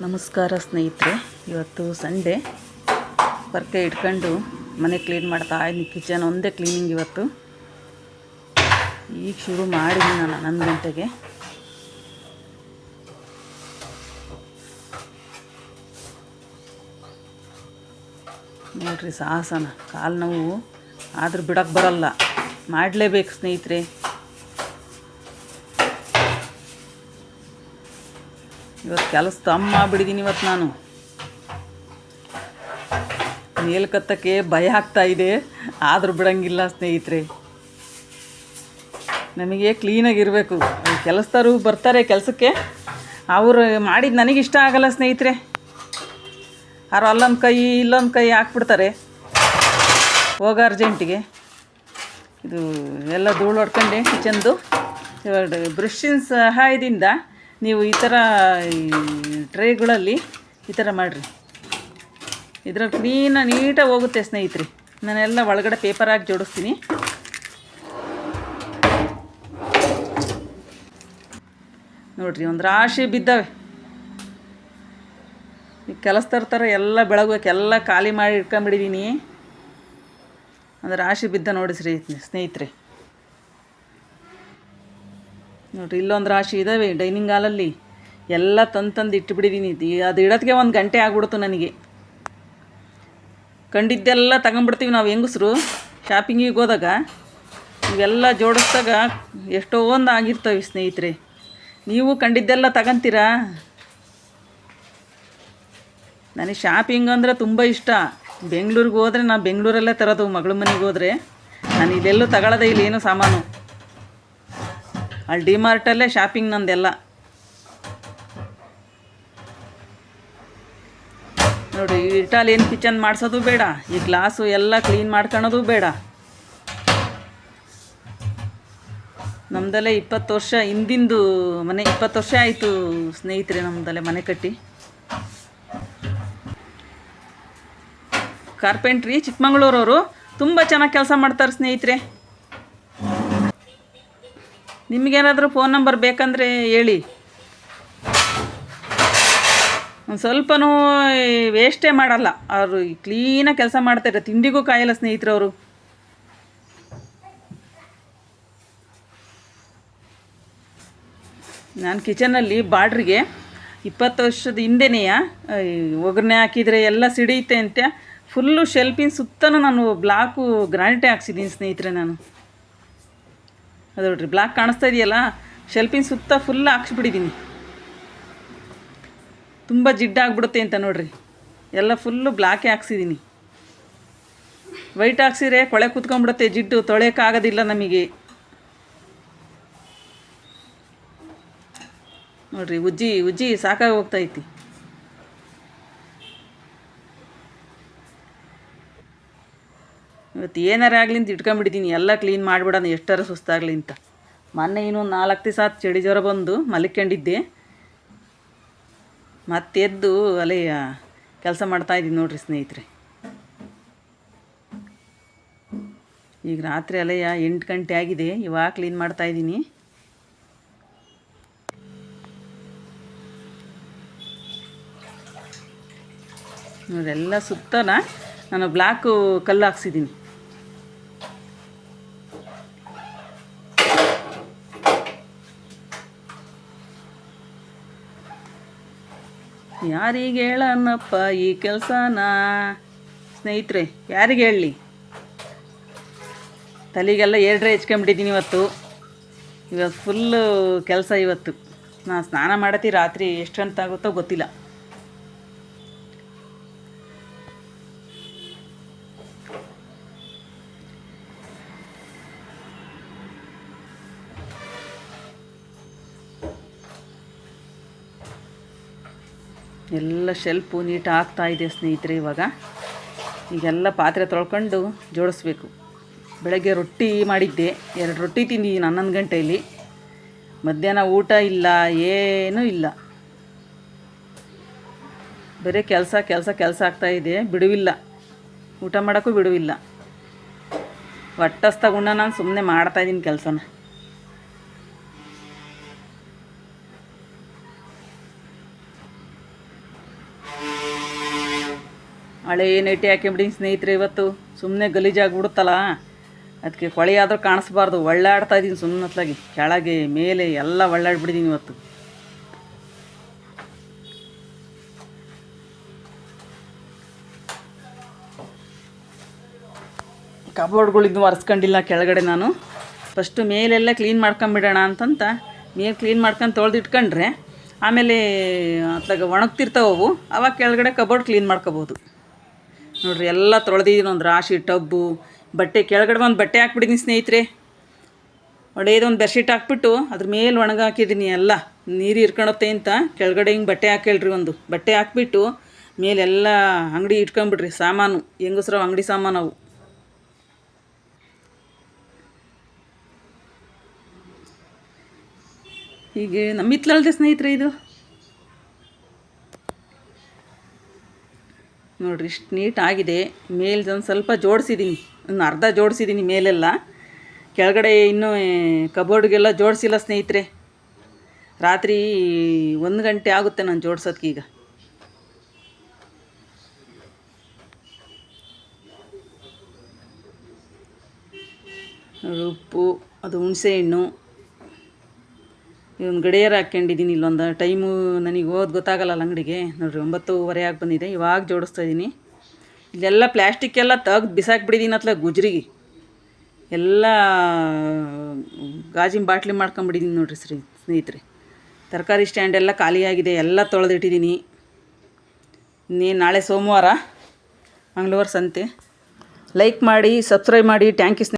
ನಮಸ್ಕಾರ ಸ್ನೇಹಿತರೆ. ಇವತ್ತು ಸಂಡೇ ಪರ್ಕೆ ಇಟ್ಕೊಂಡು ಮನೆ ಕ್ಲೀನ್ ಮಾಡ್ತಾ ಇದ್ದೀನಿ. ಕಿಚನ್ ಒಂದೇ ಕ್ಲೀನಿಂಗ್ ಇವತ್ತು. ಈಗ ಶುರು ಮಾಡಿದ್ದೀನಿ ನಾನು 11 ಗಂಟೆಗೆ. ನೋಡ್ರಿ ಸಾಹಸನ, ಕಾಲು ನೋವು ಆದರೂ ಬಿಡೋಕ್ಕೆ ಬರಲ್ಲ, ಮಾಡಲೇಬೇಕು ಸ್ನೇಹಿತರೆ. ಇವತ್ತು ಕೆಲಸ ತಮ್ಮ ಬಿಡಿದ್ದೀನಿ. ಇವತ್ತು ನಾನು ಮೇಲ್ಕತ್ತಕ್ಕೆ ಭಯ ಆಗ್ತಾಯಿದೆ, ಆದರೂ ಬಿಡೋಂಗಿಲ್ಲ ಸ್ನೇಹಿತರೆ. ನಮಗೆ ಕ್ಲೀನಾಗಿರಬೇಕು. ಕೆಲಸದವರು ಬರ್ತಾರೆ ಕೆಲಸಕ್ಕೆ, ಅವರು ಮಾಡಿದ್ದು ನನಗಿಷ್ಟ ಆಗಲ್ಲ ಸ್ನೇಹಿತರೆ. ಯಾರು ಅಲ್ಲೊಂದು ಕೈ ಇಲ್ಲೊಂದು ಕೈ ಹಾಕ್ಬಿಡ್ತಾರೆ ಹೋಗೋ ಅರ್ಜೆಂಟಿಗೆ. ಇದು ಎಲ್ಲ ಧೂಳು ಹೊಡ್ಕೊಂಡೆ ಕಿಚನ್ದು. ಬ್ರಷಿನ ಸಹಾಯದಿಂದ ನೀವು ಈ ಥರ ಟ್ರೇಗಳಲ್ಲಿ ಈ ಥರ ಮಾಡಿರಿ, ಇದ್ರಲ್ಲಿ ನೀಟಾಗಿ ಹೋಗುತ್ತೆ ಸ್ನೇಹಿತರೆ. ನಾನೆಲ್ಲ ಒಳಗಡೆ ಪೇಪರ್ ಹಾಕಿ ಜೋಡಿಸ್ತೀನಿ. ನೋಡಿರಿ, ಒಂದು ರಾಶಿ ಬಿದ್ದಾವೆ. ಈ ಕೆಲಸ ಥರ ಎಲ್ಲ ಬೆಳಗ್ಬೇಕು, ಎಲ್ಲ ಖಾಲಿ ಮಾಡಿ ಇಟ್ಕೊಂಬಿಟ್ಟಿದ್ದೀನಿ. ಒಂದು ರಾಶಿ ಬಿದ್ದ ನೋಡಿ ಸ್ನೇಹಿತರೆ. ನೋಡಿರಿ, ಇಲ್ಲೊಂದು ರಾಶಿ ಇದ್ದಾವೆ ಡೈನಿಂಗ್ ಹಾಲಲ್ಲಿ. ಎಲ್ಲ ತಂದು ಇಟ್ಟುಬಿಟ್ಟಿದ್ದೀನಿ. ಅದು ಇಡೋದಕ್ಕೆ 1 ಗಂಟೆ ಆಗ್ಬಿಡ್ತು ನನಗೆ. ಕಂಡಿದ್ದೆಲ್ಲ ತಗೊಂಬಿಡ್ತೀವಿ ನಾವು ಹೆಂಗಸ್ರು. ಶಾಪಿಂಗಿಗೆ ಹೋದಾಗ ಇವೆಲ್ಲ ಜೋಡಿಸ್ದಾಗ ಎಷ್ಟೊಂದು ಆಗಿರ್ತವೆ ಸ್ನೇಹಿತರೆ. ನೀವು ಕಂಡಿದ್ದೆಲ್ಲ ತಗೊಂತೀರಾ? ನನಗೆ ಶಾಪಿಂಗ್ ಅಂದರೆ ತುಂಬ ಇಷ್ಟ. ಬೆಂಗಳೂರಿಗೆ ಹೋದರೆ ನಾನು ಬೆಂಗಳೂರಲ್ಲೇ ತರೋದು. ಮಗಳ ಮನೆಗೆ ಹೋದರೆ ನಾನು ಇಲ್ಲೆಲ್ಲೂ ತಗೊಳ್ಳೋದೇ ಇಲ್ಲ ಏನೂ ಸಾಮಾನು. ಅಲ್ಲಿ ಡಿಮಾರ್ಟಲ್ಲೇ ಶಾಪಿಂಗ್ ನಂದೆಲ್ಲ. ನೋಡಿ, ಇಟಾಲಿಯನ್ ಕಿಚನ್ ಮಾಡಿಸೋದು ಬೇಡ, ಈ ಗ್ಲಾಸು ಎಲ್ಲ ಕ್ಲೀನ್ ಮಾಡ್ಕೊಳೋದು ಬೇಡ. ನಮ್ಮದಲ್ಲೇ 20 ವರ್ಷ ಹಿಂದಿಂದು ಮನೆ. 20 ವರ್ಷ ಆಯಿತು ಸ್ನೇಹಿತರೆ ನಮ್ಮದಲ್ಲೇ ಮನೆ ಕಟ್ಟಿ. ಕಾರ್ಪೆಂಟ್ರಿ ಚಿಕ್ಕಮಗಳೂರವರು ತುಂಬ ಚೆನ್ನಾಗಿ ಕೆಲಸ ಮಾಡ್ತಾರೆ ಸ್ನೇಹಿತರೆ. ನಿಮಗೇನಾದರೂ ಫೋನ್ ನಂಬರ್ ಬೇಕಂದರೆ ಹೇಳಿ. ಒಂದು ಸ್ವಲ್ಪನೂ ವೇಸ್ಟೇ ಮಾಡಲ್ಲ ಅವರು. ಕ್ಲೀನಾಗಿ ಕೆಲಸ ಮಾಡ್ತಾರೆ, ತಿಂಡಿಗೂ ಕಾಯಲ್ಲ ಸ್ನೇಹಿತರವರು. ನಾನು ಕಿಚನಲ್ಲಿ ಬಾರ್ಡ್ರಿಗೆ 20 ವರ್ಷದ ಹಿಂದೆನೇ ಒಗ್ಗರಣೆ ಹಾಕಿದರೆ ಎಲ್ಲ ಸಿಡಿಯುತ್ತೆ ಅಂತ ಫುಲ್ಲು ಶೆಲ್ಫಿನ ಸುತ್ತಲೂ ನಾನು ಬ್ಲಾಕು ಗ್ರಾನೈಟೇ ಹಾಕ್ಸಿದ್ದೀನಿ ಸ್ನೇಹಿತರೆ. ನಾನು ಅದು ನೋಡ್ರಿ, ಬ್ಲಾಕ್ ಕಾಣಿಸ್ತಾ ಇದೆಯಲ್ಲ, ಶೆಲ್ಫಿನ ಸುತ್ತ ಫುಲ್ ಹಾಕ್ಸ್ಬಿಟ್ಟಿದ್ದೀನಿ. ತುಂಬ ಜಿಡ್ಡಾಗ್ಬಿಡುತ್ತೆ ಅಂತ ನೋಡ್ರಿ, ಎಲ್ಲ ಫುಲ್ಲು ಬ್ಲಾಕೇ ಹಾಕ್ಸಿದ್ದೀನಿ. ವೈಟ್ ಹಾಕ್ಸಿದ್ರೆ ಕೊಳೆ ಕೂತ್ಕೊಂಡ್ಬಿಡುತ್ತೆ, ಜಿಡ್ಡು ತೊಳೆಯೋಕ್ಕಾಗೋದಿಲ್ಲ ನಮಗೆ. ನೋಡ್ರಿ, ಉಜ್ಜಿ ಸಾಕಾಗಿ ಹೋಗ್ತೈತಿ. ಇವತ್ತು ಏನಾರ ಆಗಲಿ ಅಂತ ಇಟ್ಕೊಂಡ್ಬಿಟ್ಟಿದ್ದೀನಿ, ಎಲ್ಲ ಕ್ಲೀನ್ ಮಾಡಿಬಿಡೋಣ ಎಷ್ಟಾರ ಸುಸ್ತಾಗಲಿ ಅಂತ. ಮೊನ್ನೆ ಇನ್ನೂ 4 ದಿವಸ ಚಳಿ ಜ್ವರ ಬಂದು ಮಲ್ಕೊಂಡಿದ್ದೆ. ಮತ್ತೆ ಎದ್ದು ಅಲ್ಲೇ ಕೆಲಸ ಮಾಡ್ತಾಯಿದ್ದೀನಿ ನೋಡಿರಿ ಸ್ನೇಹಿತರೆ. ಈಗ ರಾತ್ರಿ ಅಲ್ಲೇ 8 ಗಂಟೆ ಆಗಿದೆ, ಇವಾಗ ಕ್ಲೀನ್ ಮಾಡ್ತಾಯಿದ್ದೀನಿ. ನೋಡಿ, ಎಲ್ಲ ಸುತ್ತನ ನಾನು ಬ್ಲ್ಯಾಕು ಕಲ್ಲು ಹಾಕ್ಸಿದ್ದೀನಿ. ಯಾರಿಗೆ ಹೇಳನಪ್ಪ ಈ ಕೆಲಸನ ಸ್ನೇಹಿತರೆ, ಯಾರಿಗೆ ಹೇಳಲಿ? ತಲೆಗೆಲ್ಲ ಏರ್ಡ್ರೆ ಹೆಚ್ಕೊಂಬಿಟ್ಟಿದ್ದೀನಿ ಇವತ್ತು ಫುಲ್ಲು ಕೆಲಸ. ಇವತ್ತು ನಾನು ಸ್ನಾನ ಮಾಡತ್ತಿ ರಾತ್ರಿ ಎಷ್ಟು ಗಂಟೆ ಆಗುತ್ತೋ ಗೊತ್ತಿಲ್ಲ. ಎಲ್ಲ ಶೆಲ್ಫು ನೀಟಾಗಿ ಆಗ್ತಾಯಿದೆ ಸ್ನೇಹಿತರೆ. ಈಗೆಲ್ಲ ಪಾತ್ರೆ ತೊಳ್ಕೊಂಡು ಜೋಡಿಸ್ಬೇಕು. ಬೆಳಗ್ಗೆ ರೊಟ್ಟಿ ಮಾಡಿದ್ದೆ, 2 ರೊಟ್ಟಿ ತಿಂದಿದ್ದೀನಿ 11 ಗಂಟೆಯಲ್ಲಿ. ಮಧ್ಯಾಹ್ನ ಊಟ ಇಲ್ಲ, ಏನೂ ಇಲ್ಲ. ಬರೀ ಕೆಲಸ ಆಗ್ತಾಯಿದೆ, ಬಿಡುವಿಲ್ಲ. ಊಟ ಮಾಡೋಕ್ಕೂ ಬಿಡುವಿಲ್ಲ. ಹೊಟ್ಟಸ್ತಾಗುಣ್ಣ ನಾನು ಸುಮ್ಮನೆ ಮಾಡ್ತಾಯಿದ್ದೀನಿ ಕೆಲಸನ. ಹಳೆ ನೈಟಿ ಹಾಕ್ಕೊಂಬಿಟ್ಟಿನಿ ಸ್ನೇಹಿತರೆ. ಇವತ್ತು ಸುಮ್ಮನೆ ಗಲೀಜಾಗಿಬಿಡುತ್ತಲ್ಲ, ಅದಕ್ಕೆ ಕೊಳೆ ಆದರೂ ಕಾಣಿಸ್ಬಾರ್ದು. ಒಳ್ಳಾಡ್ತಾ ಇದ್ದೀನಿ ಸುಮ್ಮನತ್ಲಾಗಿ, ಕೆಳಗೆ ಮೇಲೆ ಎಲ್ಲ ಒಳ್ಳಾಡ್ಬಿಟ್ಟಿದ್ದೀನಿ ಇವತ್ತು. ಕಬೋರ್ಡ್ಗಳಿದ್ದು ಒರೆಸ್ಕೊಂಡಿಲ್ಲ ಕೆಳಗಡೆ. ನಾನು ಫಸ್ಟು ಮೇಲೆಲ್ಲ ಕ್ಲೀನ್ ಮಾಡ್ಕೊಂಬಿಡೋಣ ಅಂತಂತ ಮೇಲೆ ಕ್ಲೀನ್ ಮಾಡ್ಕೊಂಡು ತೊಳೆದಿಟ್ಕೊಂಡ್ರೆ ಆಮೇಲೆ ಅತ್ಲಾಗ ಒಣಗ್ತಿರ್ತಾವವು, ಅವಾಗ ಕೆಳಗಡೆ ಕಬೋರ್ಡ್ ಕ್ಲೀನ್ ಮಾಡ್ಕೋಬೋದು. ನೋಡಿರಿ, ಎಲ್ಲ ತೊಳೆದಿದ್ದೀನಿ. ಒಂದು ರಾಶಿ ಟಬ್ಬು ಬಟ್ಟೆ, ಕೆಳಗಡೆ ಒಂದು ಬಟ್ಟೆ ಹಾಕ್ಬಿಟ್ಟಿದ್ದೀನಿ ಸ್ನೇಹಿತರೆ. ಒಳ್ಳೆಯದೊಂದು ಬೆಡ್ಶೀಟ್ ಹಾಕ್ಬಿಟ್ಟು ಅದ್ರ ಮೇಲೆ ಒಣಗಾಕಿದ್ದೀನಿ. ಎಲ್ಲ ನೀರು ಇರ್ಕೊಳತ್ತೆ ಅಂತ ಕೆಳಗಡೆ ಹಿಂಗೆ ಬಟ್ಟೆ ಹಾಕೇಳ್ರಿ, ಒಂದು ಬಟ್ಟೆ ಹಾಕ್ಬಿಟ್ಟು ಮೇಲೆಲ್ಲ ಅಂಗಡಿ ಇಟ್ಕೊಂಬಿಡ್ರಿ. ಸಾಮಾನು ಹೆಂಗಸ್ರವು ಅಂಗಡಿ ಸಾಮಾನು ಅವು. ಹೀಗೆ ನಮ್ಮ ಹಿತ್ಲಲ್ದೆ ಸ್ನೇಹಿತರೆ ಇದು. ನೋಡಿರಿ, ಇಷ್ಟು ನೀಟಾಗಿದೆ. ಮೇಲೆ ಒಂದು ಸ್ವಲ್ಪ ಜೋಡಿಸಿದ್ದೀನಿ, ಒಂದು ಅರ್ಧ ಜೋಡಿಸಿದ್ದೀನಿ ಮೇಲೆಲ್ಲ. ಕೆಳಗಡೆ ಇನ್ನೂ ಕಬೋರ್ಡ್ಗೆಲ್ಲ ಜೋಡಿಸಿಲ್ಲ ಸ್ನೇಹಿತರೆ. ರಾತ್ರಿ 1 ಗಂಟೆ ಆಗುತ್ತೆ ನಾನು ಜೋಡ್ಸೋದಕ್ಕೆ. ಈಗ ಉಪ್ಪು, ಅದು ಹುಣಸೆ ಹಣ್ಣು, ಇವನು ಗಡಿಯಾರ ಹಾಕ್ಕೊಂಡಿದ್ದೀನಿ. ಇಲ್ಲೊಂದು ಟೈಮು ನನಗೆ ಗೊತ್ತಾಗಲ್ಲ ಅಂಗಡಿಗೆ. ನೋಡಿರಿ, 9:30 ಆಗಿ ಬಂದಿದೆ. ಇವಾಗ ಜೋಡಿಸ್ತಾ ಇದ್ದೀನಿ. ಇಲ್ಲೆಲ್ಲ ಪ್ಲ್ಯಾಸ್ಟಿಕ್ ಎಲ್ಲ ತೆಗ್ದು ಬಿಸಾಕ್ಬಿಟ್ಟಿದ್ದೀನಿ ಅತ್ಲ ಗುಜ್ರಿಗೆ. ಎಲ್ಲ ಗಾಜಿನ ಬಾಟ್ಲಿ ಮಾಡ್ಕೊಂಬಿಟ್ಟಿದ್ದೀನಿ ನೋಡಿರಿ ಸ್ನೇಹಿತರೆ. ತರಕಾರಿ ಸ್ಟ್ಯಾಂಡ್ ಎಲ್ಲ ಖಾಲಿಯಾಗಿದೆ, ಎಲ್ಲ ತೊಳೆದಿಟ್ಟಿದ್ದೀನಿ. ಇನ್ನೇನು ನಾಳೆ ಸೋಮವಾರ, ಮಂಗಳವಾರ ಸಂತೆ. ಲೈಕ್ ಮಾಡಿ, ಸಬ್ಸ್ಕ್ರೈಬ್ ಮಾಡಿ. Thank you.